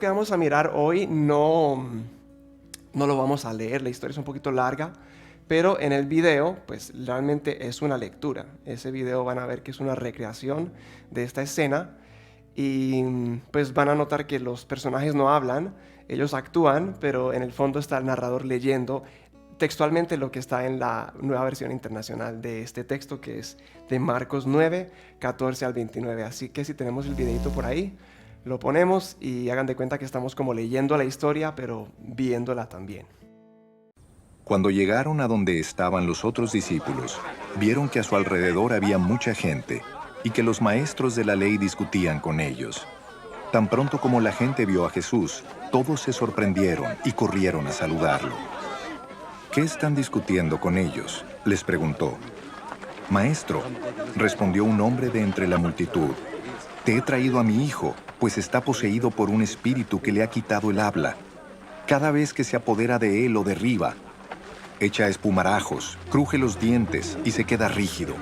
que vamos a mirar hoy no lo vamos a leer, la historia es un poquito larga, pero en el video pues realmente es una lectura. Ese video van a ver que es una recreación de esta escena y pues van a notar que los personajes no hablan, ellos actúan, pero en el fondo está el narrador leyendo textualmente lo que está en la nueva versión internacional de este texto, que es de Marcos 9, 14 al 29. Así que si tenemos el videito por ahí, lo ponemos y hagan de cuenta que estamos como leyendo la historia, pero viéndola también. Cuando llegaron a donde estaban los otros discípulos, vieron que a su alrededor había mucha gente y que los maestros de la ley discutían con ellos. Tan pronto como la gente vio a Jesús, todos se sorprendieron y corrieron a saludarlo. ¿Qué están discutiendo con ellos?, les preguntó. Maestro, respondió un hombre de entre la multitud, te he traído a mi hijo, pues está poseído por un espíritu que le ha quitado el habla. Cada vez que se apodera de él lo derriba. Echa espumarajos, cruje los dientes y se queda rígido.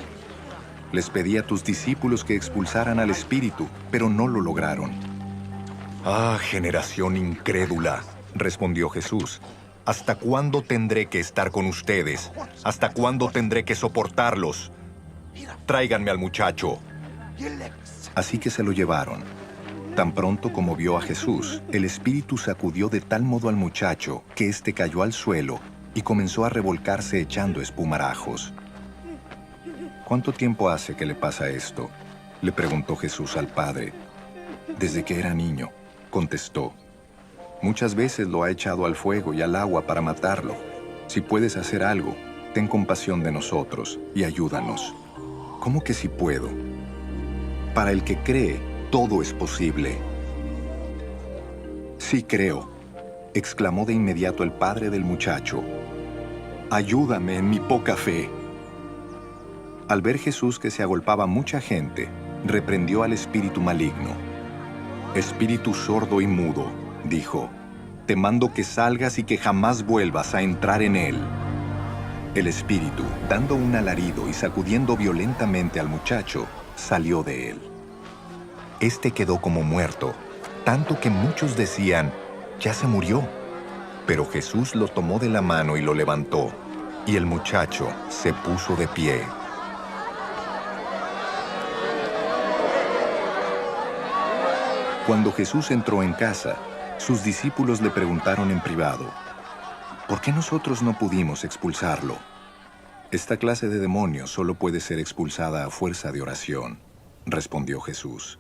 Les pedí a tus discípulos que expulsaran al espíritu, pero no lo lograron. Ah, generación incrédula, respondió Jesús. ¿Hasta cuándo tendré que estar con ustedes? ¿Hasta cuándo tendré que soportarlos? Tráiganme al muchacho. Así que se lo llevaron. Tan pronto como vio a Jesús, el espíritu sacudió de tal modo al muchacho que éste cayó al suelo y comenzó a revolcarse echando espumarajos. ¿Cuánto tiempo hace que le pasa esto?, le preguntó Jesús al padre. Desde que era niño, contestó. Muchas veces lo ha echado al fuego y al agua para matarlo. Si puedes hacer algo, ten compasión de nosotros y ayúdanos. ¿Cómo que si puedo? Para el que cree, todo es posible. Sí creo, exclamó de inmediato el padre del muchacho. Ayúdame en mi poca fe. Al ver Jesús que se agolpaba mucha gente, reprendió al espíritu maligno. Espíritu sordo y mudo, dijo, te mando que salgas y que jamás vuelvas a entrar en él. El espíritu, dando un alarido y sacudiendo violentamente al muchacho, salió de él. Este quedó como muerto, tanto que muchos decían, ya se murió. Pero Jesús lo tomó de la mano y lo levantó, y el muchacho se puso de pie. Cuando Jesús entró en casa, sus discípulos le preguntaron en privado, ¿por qué nosotros no pudimos expulsarlo? Esta clase de demonio solo puede ser expulsada a fuerza de oración, respondió Jesús.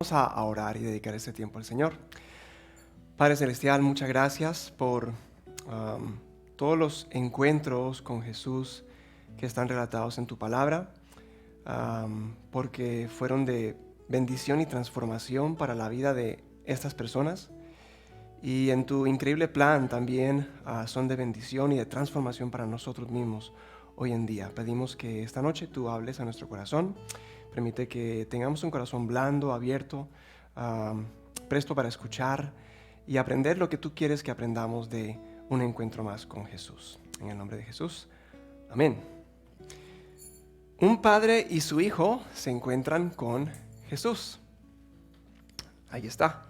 Vamos a orar y dedicar este tiempo al Señor. Padre Celestial, muchas gracias por todos los encuentros con Jesús que están relatados en tu palabra, porque fueron de bendición y transformación para la vida de estas personas. Y en tu increíble plan también son de bendición y de transformación para nosotros mismos hoy en día. Pedimos que esta noche tú hables a nuestro corazón. Permite que tengamos un corazón blando, abierto, presto para escuchar y aprender lo que tú quieres que aprendamos de un encuentro más con Jesús. En el nombre de Jesús. Amén. Un padre y su hijo se encuentran con Jesús. Ahí está.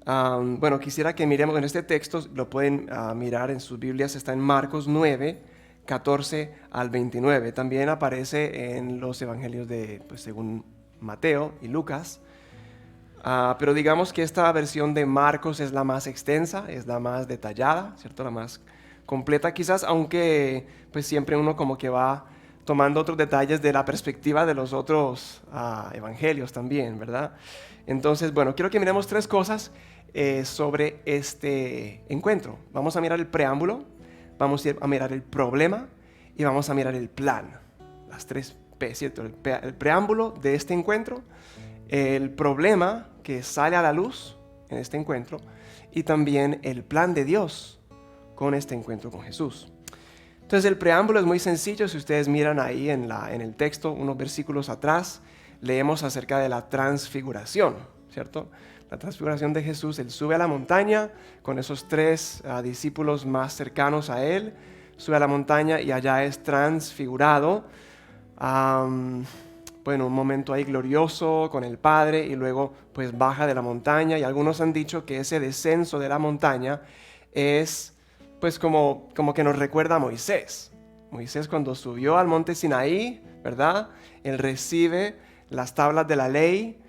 Bueno, quisiera que miremos en este texto, lo pueden mirar en sus Biblias, está en Marcos 9, 14 al 29. También aparece en los evangelios según Mateo y Lucas. Pero digamos que esta versión de Marcos es la más extensa, es la más detallada, ¿cierto? La más completa quizás, aunque pues siempre uno como que va tomando otros detalles de la perspectiva de los otros evangelios también, ¿verdad? Entonces, bueno, quiero que miremos tres cosas sobre este encuentro. Vamos a mirar el preámbulo, vamos a mirar el problema y vamos a mirar el plan. Las tres P, ¿cierto? El preámbulo de este encuentro, el problema que sale a la luz en este encuentro y también el plan de Dios con este encuentro con Jesús. Entonces el preámbulo es muy sencillo. Si ustedes miran ahí en el texto, unos versículos atrás, leemos acerca de la transfiguración, ¿cierto? La transfiguración de Jesús. Él sube a la montaña con esos tres discípulos más cercanos a él, sube a la montaña y allá es transfigurado bueno, un momento ahí glorioso con el Padre y luego pues baja de la montaña, y algunos han dicho que ese descenso de la montaña es pues como que nos recuerda a Moisés. Moisés cuando subió al monte Sinaí, ¿verdad? Él recibe las tablas de la ley,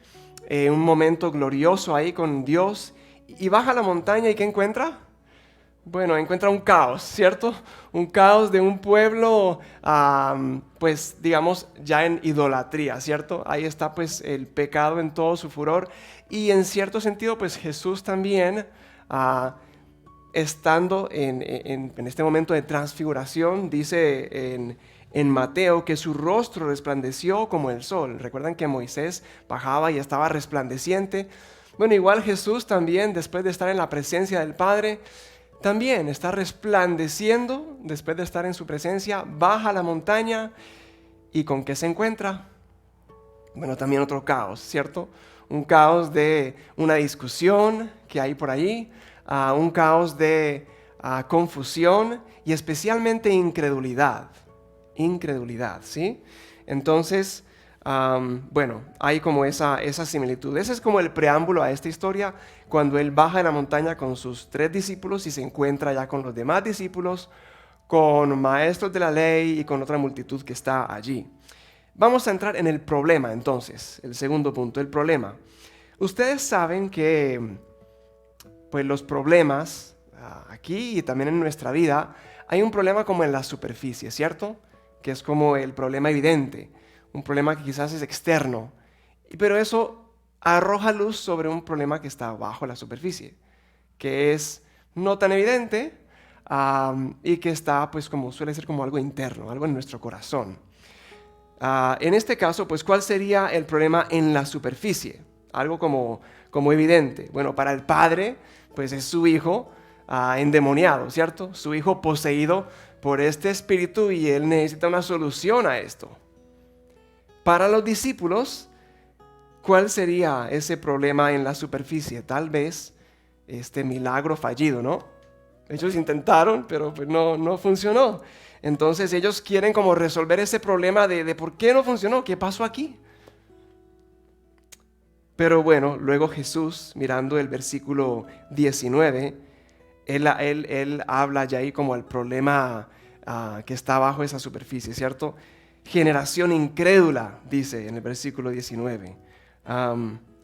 un momento glorioso ahí con Dios, y baja a la montaña y ¿qué encuentra? Bueno, encuentra un caos, ¿cierto? Un caos de un pueblo, pues digamos, ya en idolatría, ¿cierto? Ahí está pues el pecado en todo su furor, y en cierto sentido pues Jesús también, estando en este momento de transfiguración, dice en Mateo que su rostro resplandeció como el sol. Recuerdan que Moisés bajaba y estaba resplandeciente. Bueno, igual Jesús también, después de estar en la presencia del Padre, también está resplandeciendo. Después de estar en su presencia, baja a la montaña, ¿y con qué se encuentra? Bueno, también otro caos, ¿cierto? Un caos de una discusión que hay por ahí, un caos de confusión y especialmente incredulidad. Incredulidad, ¿sí? Entonces, bueno, hay como esa similitud. Ese es como el preámbulo a esta historia, cuando él baja de la montaña con sus 3 discípulos y se encuentra ya con los demás discípulos, con maestros de la ley y con otra multitud que está allí. Vamos a entrar en el problema entonces, el segundo punto, el problema. Ustedes saben que pues los problemas aquí y también en nuestra vida, hay un problema como en la superficie, ¿cierto? Que es como el problema evidente, un problema que quizás es externo, pero eso arroja luz sobre un problema que está bajo la superficie, que es no tan evidente, y que está pues como suele ser como algo interno, algo en nuestro corazón. En este caso, pues, ¿cuál sería el problema en la superficie? Algo como evidente. Bueno, para el padre, pues es su hijo endemoniado, ¿cierto? Su hijo poseído por este espíritu y él necesita una solución a esto. Para los discípulos, ¿cuál sería ese problema en la superficie? Tal vez este milagro fallido, ¿no? Ellos intentaron, pero pues no funcionó. Entonces ellos quieren como resolver ese problema de por qué no funcionó, qué pasó aquí. Pero bueno, luego Jesús, mirando el versículo 19, él habla ya ahí como el problema que está bajo esa superficie, ¿cierto? Generación incrédula, dice en el versículo 19.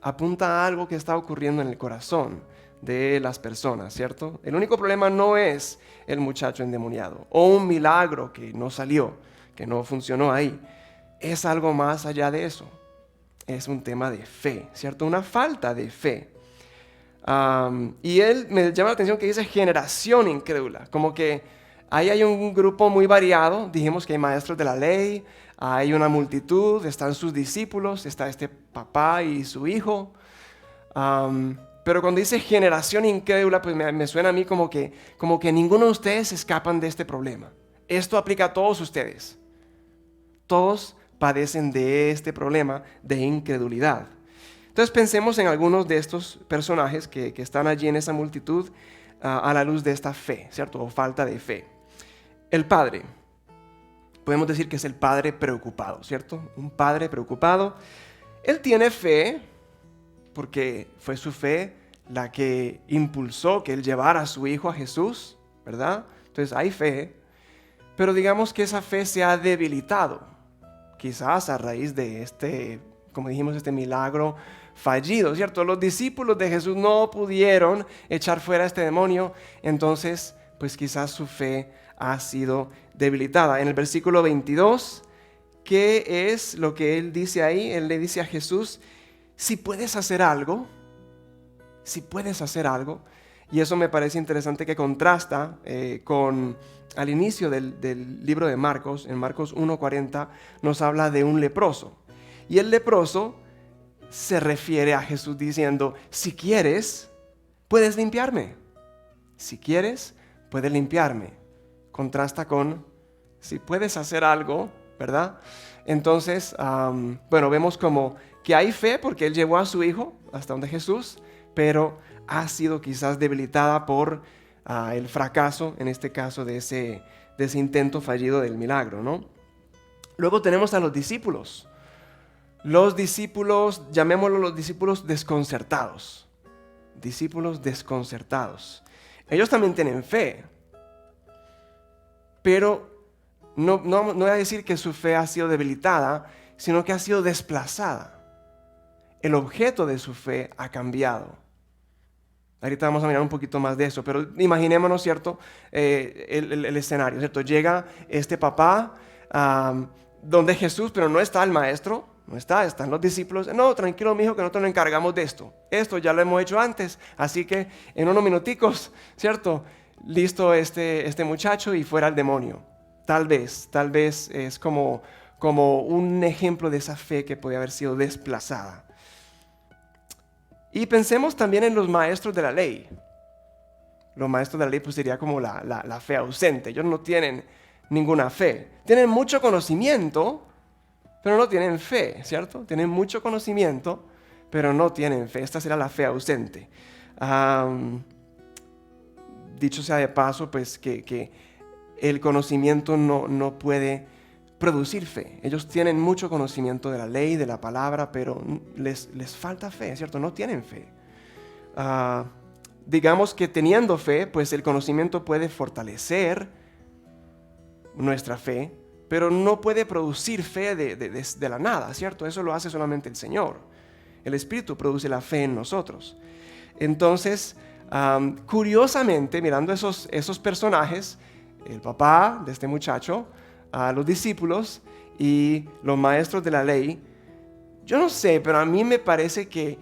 Apunta a algo que está ocurriendo en el corazón de las personas, ¿cierto? El único problema no es el muchacho endemoniado o un milagro que no salió, que no funcionó ahí. Es algo más allá de eso. Es un tema de fe, ¿cierto? Una falta de fe. Y él me llama la atención que dice generación incrédula, como que ahí hay un grupo muy variado. Dijimos que hay maestros de la ley, hay una multitud, están sus discípulos, está este papá y su hijo. Pero cuando dice generación incrédula, pues me suena a mí como que ninguno de ustedes escapan de este problema. Esto aplica a todos ustedes. Todos padecen de este problema de incredulidad. Entonces pensemos en algunos de estos personajes que están allí en esa multitud a la luz de esta fe, ¿cierto? O falta de fe. El padre. Podemos decir que es el padre preocupado, ¿cierto? Un padre preocupado. Él tiene fe, porque fue su fe la que impulsó que él llevara a su hijo a Jesús, ¿verdad? Entonces hay fe, pero digamos que esa fe se ha debilitado, quizás a raíz de este, como dijimos, este milagro fallido, ¿cierto? Los discípulos de Jesús no pudieron echar fuera a este demonio, entonces pues quizás su fe ha sido debilitada. En el versículo 22, ¿qué es lo que él dice ahí? Él le dice a Jesús: si puedes hacer algo, y eso me parece interesante que contrasta con al inicio del libro de Marcos. En Marcos 1:40 nos habla de un leproso, y el leproso se refiere a Jesús diciendo: si quieres, puedes limpiarme. Si quieres, puedes limpiarme. Contrasta con si puedes hacer algo, ¿verdad? Entonces, bueno, vemos como que hay fe porque él llevó a su hijo hasta donde Jesús, pero ha sido quizás debilitada por el fracaso, en este caso, de ese intento fallido del milagro, ¿no? Luego tenemos a los discípulos. los discípulos, llamémoslo los discípulos desconcertados. Discípulos desconcertados. Ellos también tienen fe, pero no voy a decir que su fe ha sido debilitada, sino que ha sido desplazada. El objeto de su fe ha cambiado. Ahorita vamos a mirar un poquito más de eso, pero imaginémonos, ¿cierto? El escenario, ¿cierto? Llega este papá donde Jesús, pero no está el maestro, no está, están los discípulos. No, tranquilo, mijo, que nosotros nos encargamos de esto. Esto ya lo hemos hecho antes, así que en unos minuticos, ¿cierto? Listo este muchacho y fuera el demonio. Tal vez es como un ejemplo de esa fe que puede haber sido desplazada. Y pensemos también en los maestros de la ley. Los maestros de la ley pues sería como la fe ausente. Ellos no tienen ninguna fe. Tienen mucho conocimiento, pero no tienen fe, ¿cierto? Tienen mucho conocimiento, pero no tienen fe. Esta será la fe ausente. Dicho sea de paso, pues que el conocimiento no puede producir fe. Ellos tienen mucho conocimiento de la ley, de la palabra, pero les falta fe, ¿cierto? No tienen fe. Digamos que teniendo fe, pues el conocimiento puede fortalecer nuestra fe, pero no puede producir fe de la nada, ¿cierto? Eso lo hace solamente el Señor. El Espíritu produce la fe en nosotros. Entonces, curiosamente, mirando esos personajes, el papá de este muchacho, a los discípulos y los maestros de la ley, yo no sé, pero a mí me parece que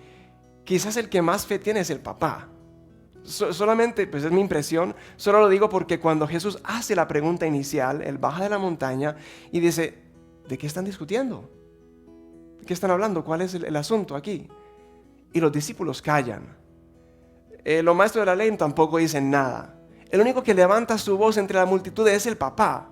quizás el que más fe tiene es el papá. Solamente, pues es mi impresión, solo lo digo porque cuando Jesús hace la pregunta inicial, él baja de la montaña y dice, ¿de qué están discutiendo? ¿De qué están hablando? ¿Cuál es el asunto aquí? Y los discípulos callan. Los maestros de la ley tampoco dicen nada. El único que levanta su voz entre la multitud es el papá.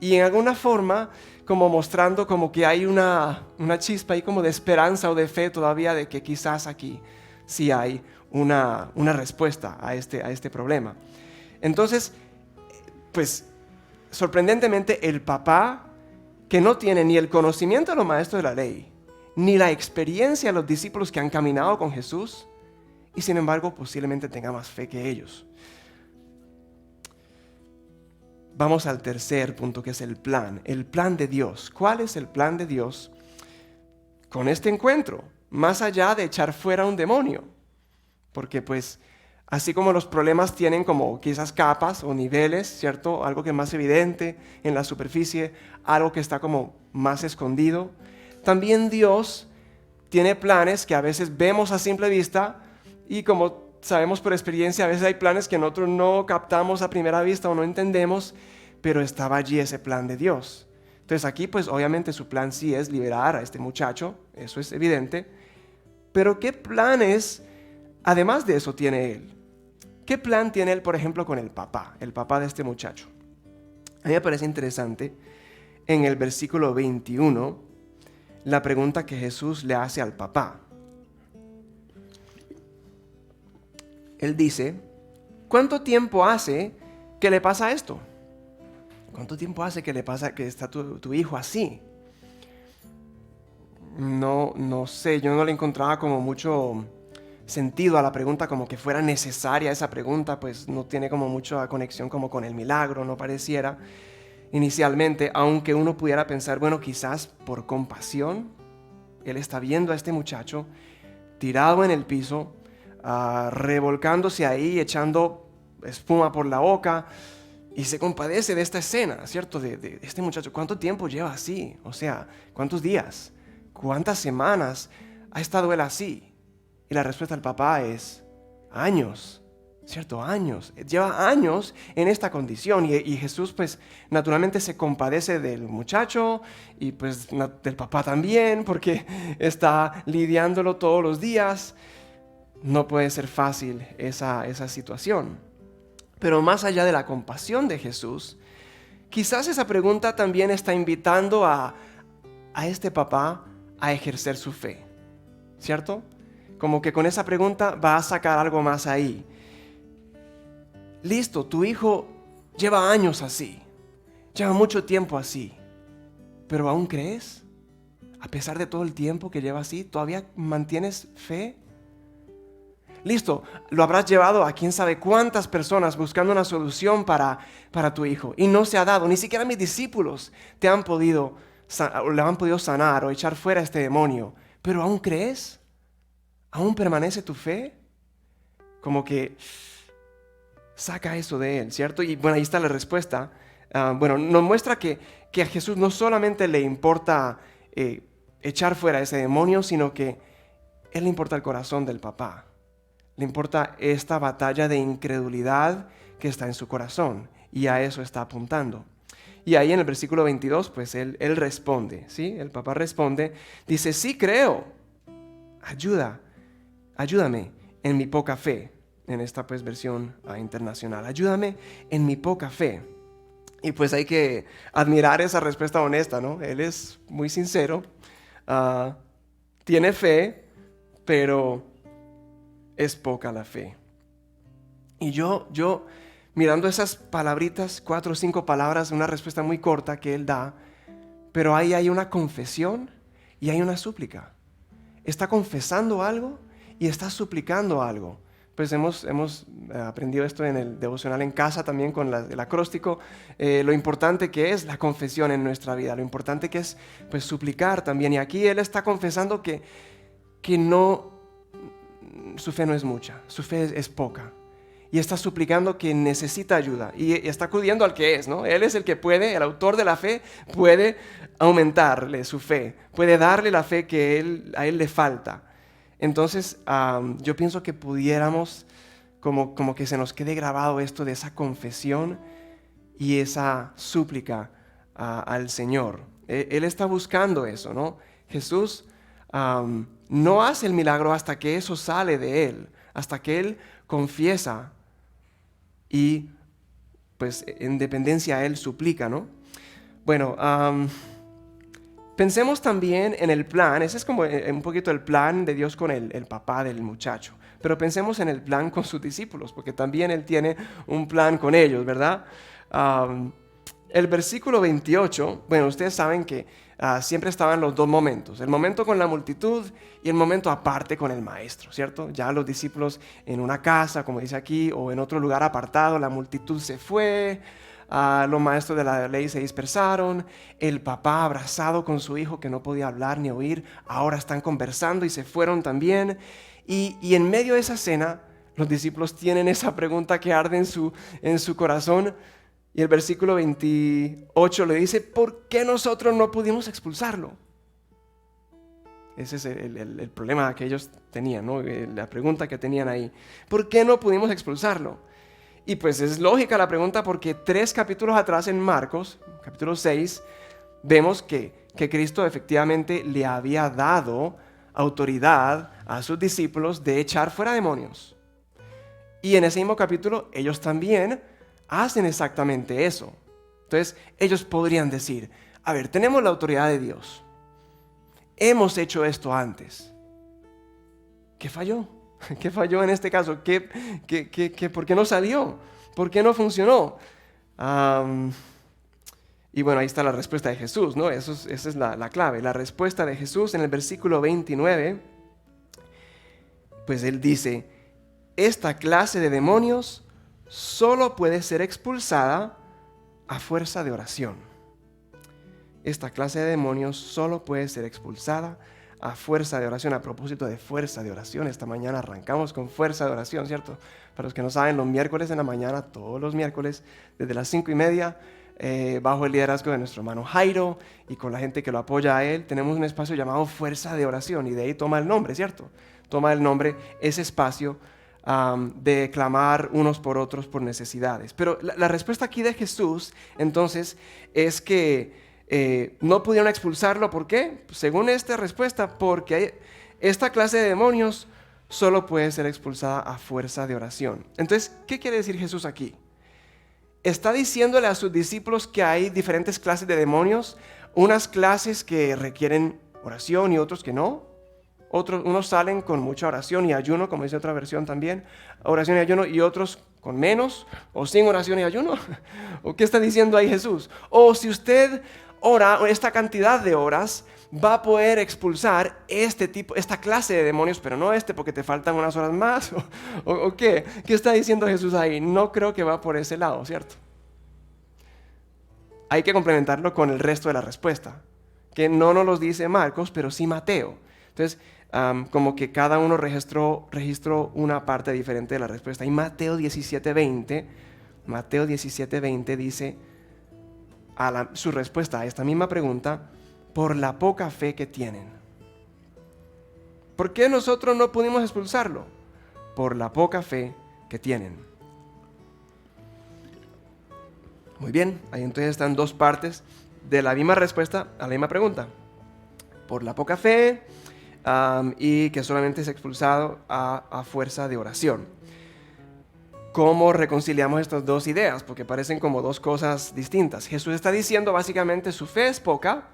Y en alguna forma, como mostrando como que hay una chispa ahí como de esperanza o de fe todavía de que quizás aquí sí hay una respuesta a este problema. Entonces, pues, sorprendentemente el papá, que no tiene ni el conocimiento de los maestros de la ley, ni la experiencia de los discípulos que han caminado con Jesús, y sin embargo posiblemente tenga más fe que ellos. Vamos al tercer punto, que es el plan de Dios. ¿Cuál es el plan de Dios con este encuentro? Más allá de echar fuera un demonio. Porque pues, así como los problemas tienen como quizás capas o niveles, ¿cierto? Algo que es más evidente en la superficie, algo que está como más escondido. También Dios tiene planes que a veces vemos a simple vista y como sabemos por experiencia, a veces hay planes que nosotros no captamos a primera vista o no entendemos, pero estaba allí ese plan de Dios. Entonces aquí pues obviamente su plan sí es liberar a este muchacho, eso es evidente, pero ¿qué planes además de eso tiene él? ¿Qué plan tiene él, por ejemplo, con el papá de este muchacho? A mí me parece interesante en el versículo 21 la pregunta que Jesús le hace al papá. Él dice, ¿cuánto tiempo hace que le pasa esto? ¿Cuánto tiempo hace que le pasa que está tu hijo así? No sé, yo no le encontraba como mucho sentido a la pregunta, como que fuera necesaria esa pregunta, pues no tiene como mucha conexión como con el milagro, no pareciera inicialmente, aunque uno pudiera pensar, bueno, quizás por compasión, él está viendo a este muchacho tirado en el piso, revolcándose ahí, echando espuma por la boca, y se compadece de esta escena, ¿cierto? De este muchacho. ¿Cuánto tiempo lleva así? O sea, ¿cuántos días? ¿Cuántas semanas ha estado él así? Y la respuesta del papá es años, ¿cierto? Años. Lleva años en esta condición y Jesús pues naturalmente se compadece del muchacho y pues del papá también porque está lidiándolo todos los días. No puede ser fácil esa situación. Pero más allá de la compasión de Jesús, quizás esa pregunta también está invitando a este papá a ejercer su fe, ¿cierto? Como que con esa pregunta va a sacar algo más ahí. Listo, tu hijo lleva años así, lleva mucho tiempo así, pero ¿aún crees? A pesar de todo el tiempo que llevas así, ¿todavía mantienes fe? Listo, lo habrás llevado a quién sabe cuántas personas buscando una solución para tu hijo y no se ha dado. Ni siquiera mis discípulos le han podido sanar o echar fuera a este demonio. ¿Pero aún crees? ¿Aún permanece tu fe? Como que saca eso de él, ¿cierto? Y bueno, ahí está la respuesta. Nos muestra que a Jesús no solamente le importa echar fuera a ese demonio, sino que él le importa el corazón del papá. Le importa esta batalla de incredulidad que está en su corazón, y a eso está apuntando. Y ahí en el versículo 22, pues él responde, ¿sí? El papá responde, dice, sí creo, ayúdame en mi poca fe, en esta pues versión internacional, ayúdame en mi poca fe. Y pues hay que admirar esa respuesta honesta, ¿no? Él es muy sincero, tiene fe, pero es poca la fe. Y yo mirando esas palabritas, 4 o 5 palabras, una respuesta muy corta que él da, pero ahí hay una confesión y hay una súplica. Está confesando algo y está suplicando algo. Pues hemos aprendido esto en el devocional en casa también con el acróstico, lo importante que es la confesión en nuestra vida, lo importante que es pues suplicar también. Y aquí él está confesando que no, su fe no es mucha, su fe es poca. Y está suplicando que necesita ayuda y está acudiendo al que es, ¿no? Él es el que puede, el autor de la fe, puede aumentarle su fe, puede darle la fe que a él le falta. Entonces, yo pienso que pudiéramos, como que se nos quede grabado esto de esa confesión y esa súplica al Señor. Él está buscando eso, ¿no? Jesús no hace el milagro hasta que eso sale de él, hasta que él confiesa y pues en dependencia a él suplica, ¿no? Bueno, pensemos también en el plan. Ese es como un poquito el plan de Dios con el papá del muchacho. Pero pensemos en el plan con sus discípulos, porque también Él tiene un plan con ellos, ¿verdad? El versículo 28, bueno, ustedes saben que siempre estaban los dos momentos. El momento con la multitud y el momento aparte con el maestro, ¿cierto? Ya los discípulos en una casa, como dice aquí, o en otro lugar apartado, la multitud se fue. Los maestros de la ley se dispersaron, el papá abrazado con su hijo que no podía hablar ni oír, ahora están conversando y se fueron también. Y en medio de esa cena, los discípulos tienen esa pregunta que arde en su corazón. Y el versículo 28 le dice, ¿por qué nosotros no pudimos expulsarlo? Ese es el problema que ellos tenían, ¿no? La pregunta que tenían ahí. ¿Por qué no pudimos expulsarlo? Y pues es lógica la pregunta porque 3 capítulos atrás en Marcos, capítulo 6, vemos que Cristo efectivamente le había dado autoridad a sus discípulos de echar fuera demonios. Y en ese mismo capítulo ellos también hacen exactamente eso. Entonces ellos podrían decir, a ver, tenemos la autoridad de Dios. Hemos hecho esto antes. ¿Qué falló? ¿Qué falló en este caso? ¿Por qué no salió? ¿Por qué no funcionó? Y bueno, ahí está la respuesta de Jesús, ¿no? Esa es la clave. La respuesta de Jesús en el versículo 29, pues él dice, esta clase de demonios solo puede ser expulsada a fuerza de oración. Esta clase de demonios solo puede ser expulsada a fuerza de oración. A propósito de fuerza de oración, esta mañana arrancamos con fuerza de oración, ¿cierto? Para los que no saben, los miércoles en la mañana, todos los miércoles, desde las 5:30, bajo el liderazgo de nuestro hermano Jairo y con la gente que lo apoya a él, tenemos un espacio llamado fuerza de oración y de ahí toma el nombre, ¿cierto? Toma el nombre ese espacio de clamar unos por otros por necesidades. Pero la respuesta aquí de Jesús, entonces, es que no pudieron expulsarlo. ¿Por qué? Según esta respuesta, porque esta clase de demonios solo puede ser expulsada a fuerza de oración. Entonces, ¿qué quiere decir Jesús aquí? Está diciéndole a sus discípulos que hay diferentes clases de demonios, unas clases que requieren oración y otros que no. Unos salen con mucha oración y ayuno, como dice otra versión también, oración y ayuno, y otros con menos o sin oración y ayuno. ¿O qué está diciendo ahí Jesús? O si usted ora esta cantidad de horas, va a poder expulsar esta clase de demonios, pero no porque te faltan unas horas más, o qué. ¿Qué está diciendo Jesús ahí? No creo que va por ese lado, ¿cierto? Hay que complementarlo con el resto de la respuesta, que no nos los dice Marcos, pero sí Mateo. Entonces, como que cada uno registró una parte diferente de la respuesta. Y Mateo 17:20 dice su respuesta a esta misma pregunta: por la poca fe que tienen. ¿Por qué nosotros no pudimos expulsarlo? Por la poca fe que tienen. Muy bien, ahí entonces están dos partes de la misma respuesta a la misma pregunta. Por la poca fe y que solamente es expulsado a fuerza de oración. ¿Cómo reconciliamos estas dos ideas? Porque parecen como dos cosas distintas. Jesús está diciendo básicamente su fe es poca,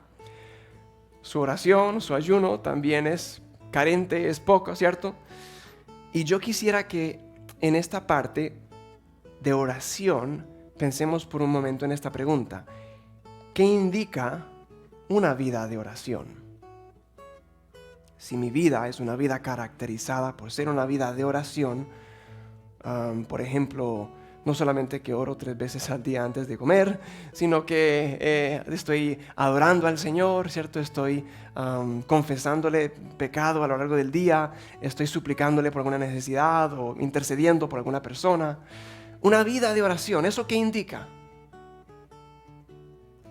su oración, su ayuno también es carente, es poco, ¿cierto? Y yo quisiera que en esta parte de oración pensemos por un momento en esta pregunta. ¿Qué indica una vida de oración? Si mi vida es una vida caracterizada por ser una vida de oración, por ejemplo, no solamente que oro 3 veces al día antes de comer, sino que estoy adorando al Señor, ¿cierto? Estoy confesándole pecado a lo largo del día, estoy suplicándole por alguna necesidad o intercediendo por alguna persona. Una vida de oración, ¿eso qué indica?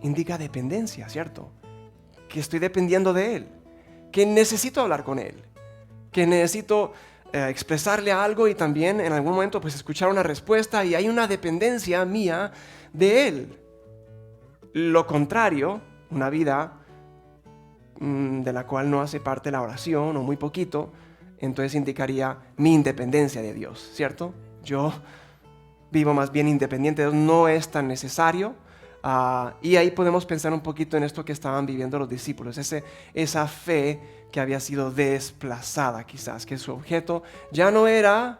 Indica dependencia, ¿cierto? Que estoy dependiendo de Él, que necesito hablar con Él, que necesito expresarle algo y también en algún momento pues escuchar una respuesta, y hay una dependencia mía de Él. Lo contrario, una vida de la cual no hace parte la oración o muy poquito, entonces indicaría mi independencia de Dios, ¿cierto? Yo vivo más bien independiente de Dios, no es tan necesario. Y ahí podemos pensar un poquito en esto que estaban viviendo los discípulos, esa fe que había sido desplazada quizás, que su objeto ya no era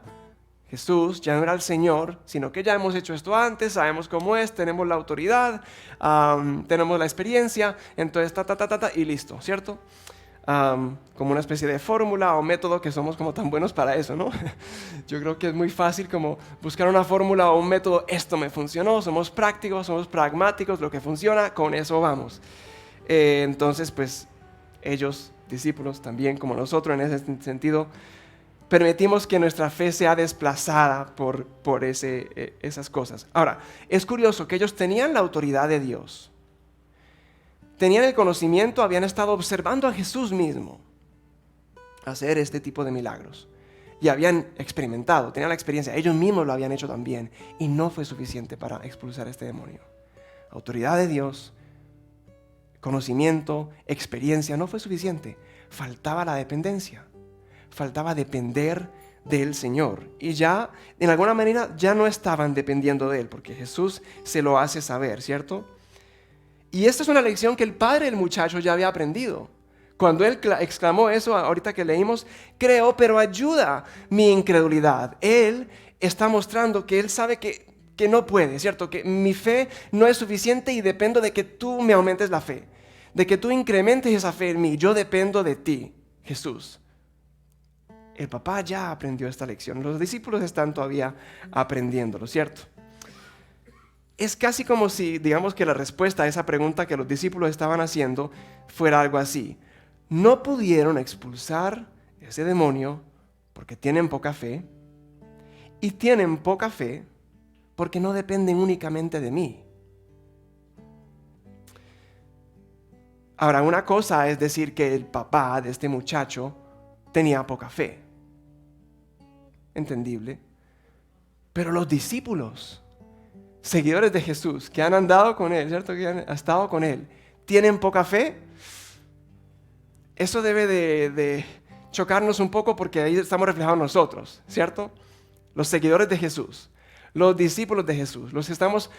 Jesús, ya no era el Señor, sino que ya hemos hecho esto antes, sabemos cómo es, tenemos la autoridad, tenemos la experiencia, entonces y listo, ¿cierto? Como una especie de fórmula o método, que somos como tan buenos para eso, ¿no? Yo creo que es muy fácil como buscar una fórmula o un método. Esto me funcionó, somos prácticos, somos pragmáticos, lo que funciona, con eso vamos. Entonces pues ellos, discípulos también como nosotros en ese sentido, permitimos que nuestra fe sea desplazada por esas cosas. Ahora, es curioso que ellos tenían la autoridad de Dios, tenían el conocimiento, habían estado observando a Jesús mismo hacer este tipo de milagros y habían experimentado, tenían la experiencia, ellos mismos lo habían hecho también, y no fue suficiente para expulsar este demonio. Autoridad de Dios, conocimiento, experiencia, no fue suficiente. Faltaba la dependencia, faltaba depender del Señor, y ya en alguna manera ya no estaban dependiendo de Él, porque Jesús se lo hace saber, ¿cierto? Y esta es una lección que el padre del muchacho ya había aprendido. Cuando él exclamó eso, ahorita que leímos, creo, pero ayuda mi incredulidad. Él está mostrando que él sabe que no puede, ¿cierto? Que mi fe no es suficiente y dependo de que tú me aumentes la fe, de que tú incrementes esa fe en mí. Yo dependo de ti, Jesús. El papá ya aprendió esta lección. Los discípulos están todavía aprendiéndolo, ¿cierto? Es casi como si, digamos, que la respuesta a esa pregunta que los discípulos estaban haciendo fuera algo así. No pudieron expulsar ese demonio porque tienen poca fe, y tienen poca fe porque no dependen únicamente de mí. Ahora, una cosa es decir que el papá de este muchacho tenía poca fe. Entendible. Pero los discípulos, seguidores de Jesús, que han andado con Él, ¿cierto? Que han estado con Él, ¿tienen poca fe? Eso debe de chocarnos un poco, porque ahí estamos reflejados nosotros, ¿cierto? Los seguidores de Jesús, los discípulos de Jesús, los que estamos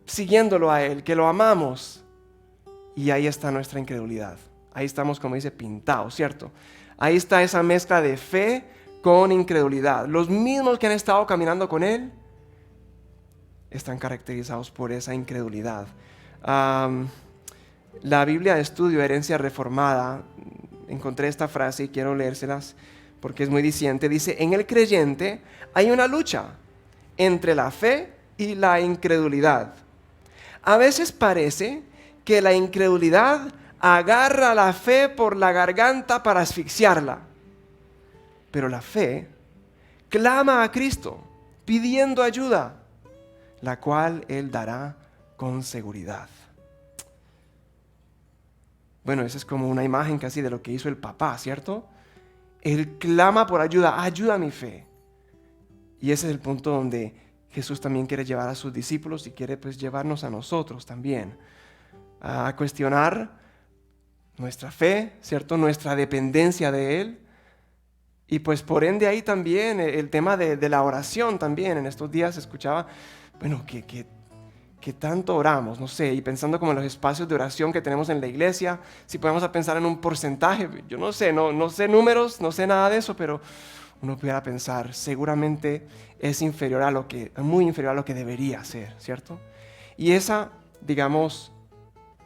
siguiéndolo a Él, que lo amamos, y ahí está nuestra incredulidad. Ahí estamos, como dice, pintados, ¿cierto? Ahí está esa mezcla de fe con incredulidad. Los mismos que han estado caminando con Él están caracterizados por esa incredulidad. La Biblia de Estudio Herencia Reformada, encontré esta frase y quiero leérselas porque es muy diciente. Dice: en el creyente hay una lucha entre la fe y la incredulidad. A veces parece que la incredulidad agarra la fe por la garganta para asfixiarla. Pero la fe clama a Cristo pidiendo ayuda, la cual Él dará con seguridad. Bueno, esa es como una imagen casi de lo que hizo el papá, ¿cierto? Él clama por ayuda, ayuda a mi fe. Y ese es el punto donde Jesús también quiere llevar a sus discípulos y quiere pues llevarnos a nosotros también a cuestionar nuestra fe, ¿cierto? Nuestra dependencia de Él. Y pues por ende ahí también el tema de la oración también. En estos días escuchaba, bueno, que tanto oramos, no sé, y pensando como en los espacios de oración que tenemos en la iglesia, si podemos pensar en un porcentaje, yo no sé, no sé números, no sé nada de eso, pero uno pudiera pensar, seguramente es inferior a lo que, muy inferior a lo que debería ser, ¿cierto? Y esa, digamos,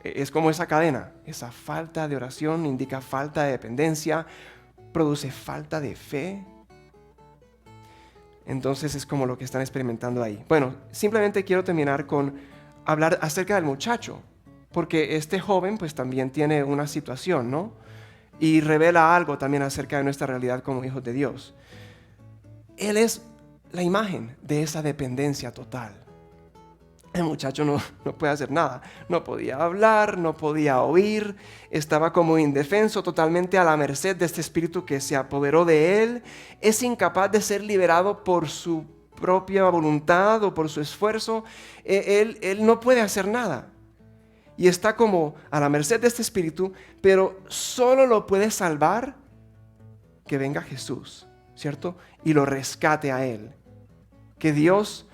es como esa cadena, esa falta de oración indica falta de dependencia, produce falta de fe. Entonces es como lo que están experimentando ahí. Bueno, simplemente quiero terminar con hablar acerca del muchacho, porque este joven pues también tiene una situación, ¿no? Y revela algo también acerca de nuestra realidad como hijos de Dios. Él es la imagen de esa dependencia total. El muchacho no puede hacer nada, no podía hablar, no podía oír, estaba como indefenso, totalmente a la merced de este espíritu que se apoderó de él. Es incapaz de ser liberado por su propia voluntad o por su esfuerzo. Él no puede hacer nada y está como a la merced de este espíritu, pero solo lo puede salvar que venga Jesús, ¿cierto? Y lo rescate a él, que Dios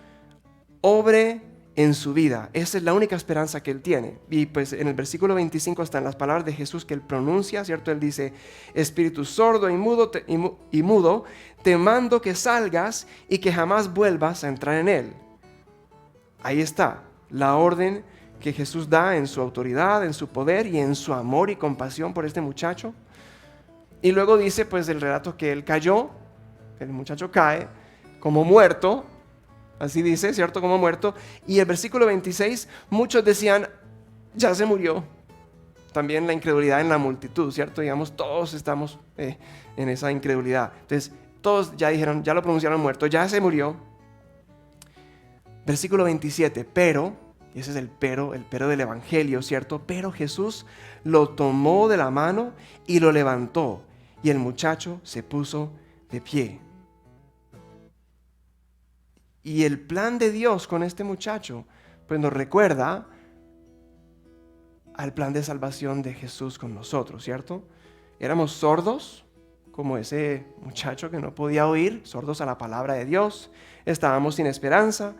obre en su vida. Esa es la única esperanza que él tiene. Y pues en el versículo 25 están las palabras de Jesús que él pronuncia, ¿cierto? Él dice: espíritu sordo y mudo, te mando que salgas y que jamás vuelvas a entrar en él. Ahí está la orden que Jesús da en su autoridad, en su poder y en su amor y compasión por este muchacho. Y luego dice pues el relato que él cayó, el muchacho cae como muerto. Así dice, ¿cierto? Como muerto. Y el versículo 26, muchos decían: ya se murió. También la incredulidad en la multitud, ¿cierto? Digamos, todos estamos en esa incredulidad. Entonces, todos ya dijeron, ya lo pronunciaron muerto, ya se murió. Versículo 27, pero, y ese es el pero del evangelio, ¿cierto? Pero Jesús lo tomó de la mano y lo levantó, y el muchacho se puso de pie. Y el plan de Dios con este muchacho pues nos recuerda al plan de salvación de Jesús con nosotros, ¿cierto? Éramos sordos, como ese muchacho que no podía oír, sordos a la palabra de Dios. Estábamos sin esperanza,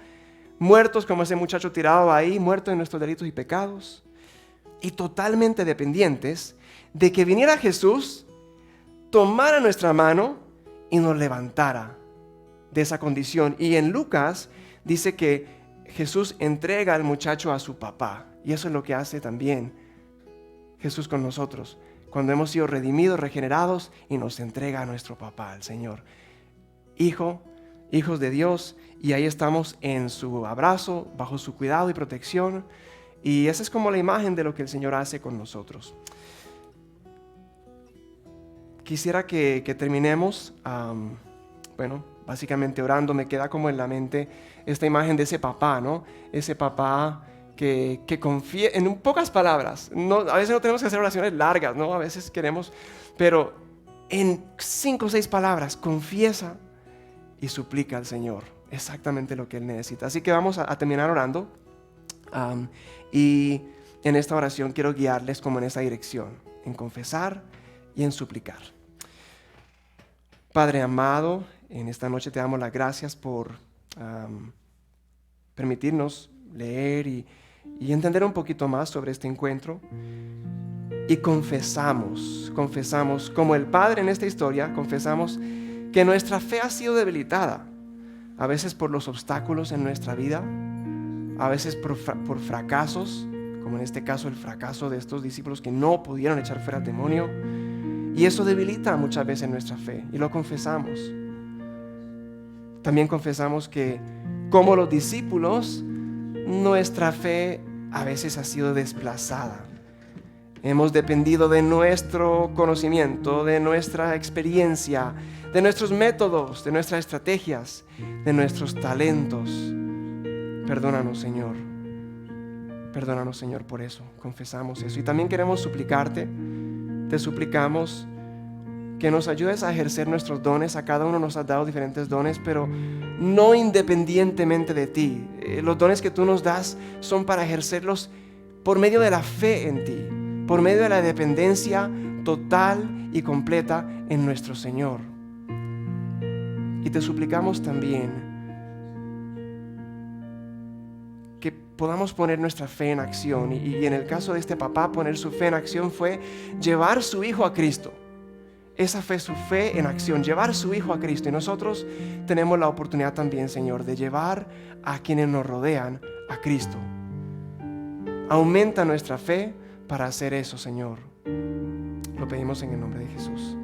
muertos como ese muchacho tirado ahí, muerto en nuestros delitos y pecados, y totalmente dependientes de que viniera Jesús, tomara nuestra mano y nos levantara de esa condición. Y en Lucas dice que Jesús entrega al muchacho a su papá, y eso es lo que hace también Jesús con nosotros cuando hemos sido redimidos, regenerados, y nos entrega a nuestro papá, al Señor, hijos de Dios, y ahí estamos en su abrazo, bajo su cuidado y protección. Y esa es como la imagen de lo que el Señor hace con nosotros. Quisiera que terminemos básicamente orando. Me queda como en la mente esta imagen de ese papá, ¿no? Ese papá que confía, en pocas palabras. A veces no tenemos que hacer oraciones largas, ¿no? A veces queremos, pero en 5 o 6 palabras confiesa y suplica al Señor exactamente lo que Él necesita. Así que vamos a terminar orando. Y en esta oración quiero guiarles como en esa dirección, en confesar y en suplicar. Padre amado, en esta noche te damos las gracias por permitirnos leer y entender un poquito más sobre este encuentro. Y confesamos como el Padre en esta historia, confesamos que nuestra fe ha sido debilitada, a veces por los obstáculos en nuestra vida, a veces por fracasos como en este caso el fracaso de estos discípulos que no pudieron echar fuera al demonio. Y eso debilita muchas veces nuestra fe, y lo confesamos. También confesamos que, como los discípulos, nuestra fe a veces ha sido desplazada. Hemos dependido de nuestro conocimiento, de nuestra experiencia, de nuestros métodos, de nuestras estrategias, de nuestros talentos. Perdónanos, Señor. Perdónanos, Señor, por eso. Confesamos eso. Y también queremos suplicarte, te suplicamos que nos ayudes a ejercer nuestros dones. A cada uno nos has dado diferentes dones, pero no independientemente de ti. Los dones que tú nos das son para ejercerlos por medio de la fe en ti, por medio de la dependencia total y completa en nuestro Señor. Y te suplicamos también que podamos poner nuestra fe en acción. Y en el caso de este papá, poner su fe en acción fue llevar su hijo a Cristo. Esa fue su fe en acción, llevar su hijo a Cristo. Y nosotros tenemos la oportunidad también, Señor, de llevar a quienes nos rodean a Cristo. Aumenta nuestra fe para hacer eso, Señor. Lo pedimos en el nombre de Jesús.